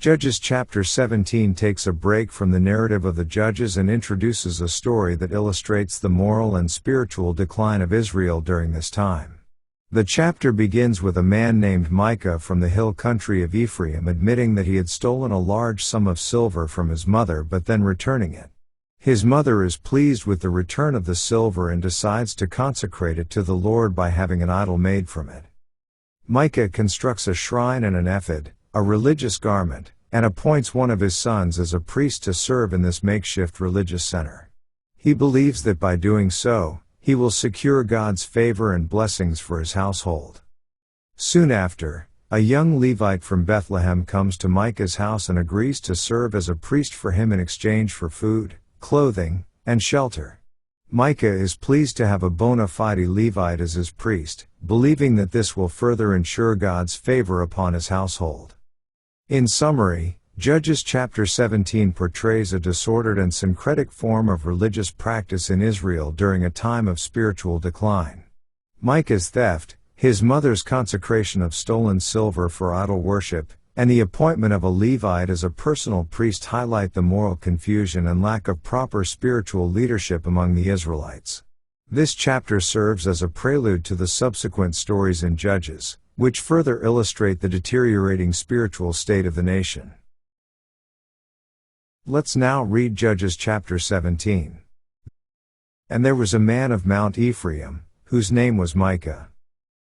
Judges chapter 17 takes a break from the narrative of the judges and introduces a story that illustrates the moral and spiritual decline of Israel during this time. The chapter begins with a man named Micah from the hill country of Ephraim admitting that he had stolen a large sum of silver from his mother but then returning it. His mother is pleased with the return of the silver and decides to consecrate it to the Lord by having an idol made from it. Micah constructs a shrine and an ephod, a religious garment, and appoints one of his sons as a priest to serve in this makeshift religious center. He believes that by doing so, he will secure God's favor and blessings for his household. Soon after, a young Levite from Bethlehem comes to Micah's house and agrees to serve as a priest for him in exchange for food, clothing, and shelter. Micah is pleased to have a bona fide Levite as his priest, believing that this will further ensure God's favor upon his household. In summary, Judges chapter 17 portrays a disordered and syncretic form of religious practice in Israel during a time of spiritual decline. Micah's theft, his mother's consecration of stolen silver for idol worship, and the appointment of a Levite as a personal priest highlight the moral confusion and lack of proper spiritual leadership among the Israelites. This chapter serves as a prelude to the subsequent stories in Judges, which further illustrate the deteriorating spiritual state of the nation. Let's now read Judges chapter 17. And there was a man of Mount Ephraim, whose name was Micah.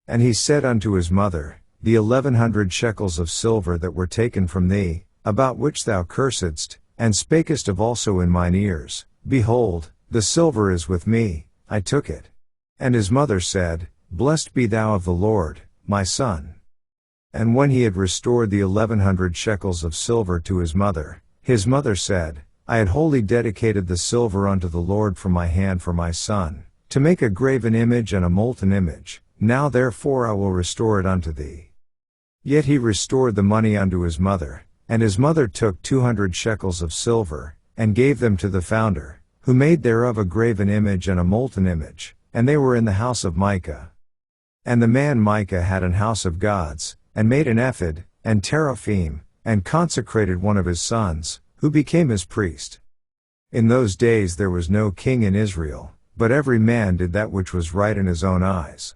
And he said unto his mother, The 1100 shekels of silver that were taken from thee, about which thou cursedst, and spakest of also in mine ears, behold, the silver is with me, I took it. And his mother said, Blessed be thou of the Lord, my son. And when he had restored the 1100 shekels of silver to his mother said, I had wholly dedicated the silver unto the Lord from my hand for my son, to make a graven image and a molten image, now therefore I will restore it unto thee. Yet he restored the money unto his mother, and his mother took 200 shekels of silver, and gave them to the founder, who made thereof a graven image and a molten image, and they were in the house of Micah. And the man Micah had an house of gods, and made an ephod, and teraphim, and consecrated one of his sons, who became his priest. In those days there was no king in Israel, but every man did that which was right in his own eyes.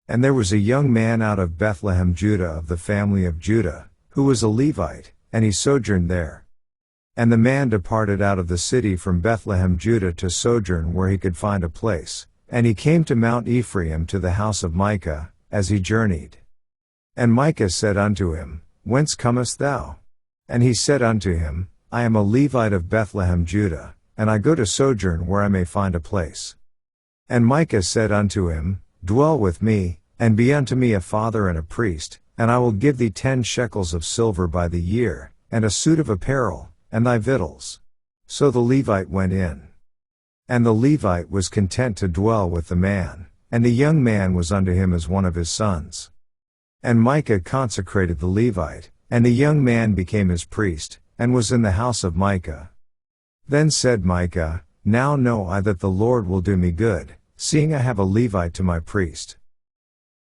And there was a young man out of Bethlehem Judah of the family of Judah, who was a Levite, and he sojourned there. And the man departed out of the city from Bethlehem Judah to sojourn where he could find a place, and he came to Mount Ephraim to the house of Micah, as he journeyed. And Micah said unto him, Whence comest thou? And he said unto him, I am a Levite of Bethlehem Judah, and I go to sojourn where I may find a place. And Micah said unto him, Dwell with me, and be unto me a father and a priest, and I will give thee 10 shekels of silver by the year, and a suit of apparel, and thy victuals. So the Levite went in. And the Levite was content to dwell with the man, and the young man was unto him as one of his sons. And Micah consecrated the Levite, and the young man became his priest, and was in the house of Micah. Then said Micah, Now know I that the Lord will do me good, seeing I have a Levite to my priest.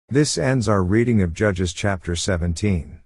This ends our reading of Judges chapter 17.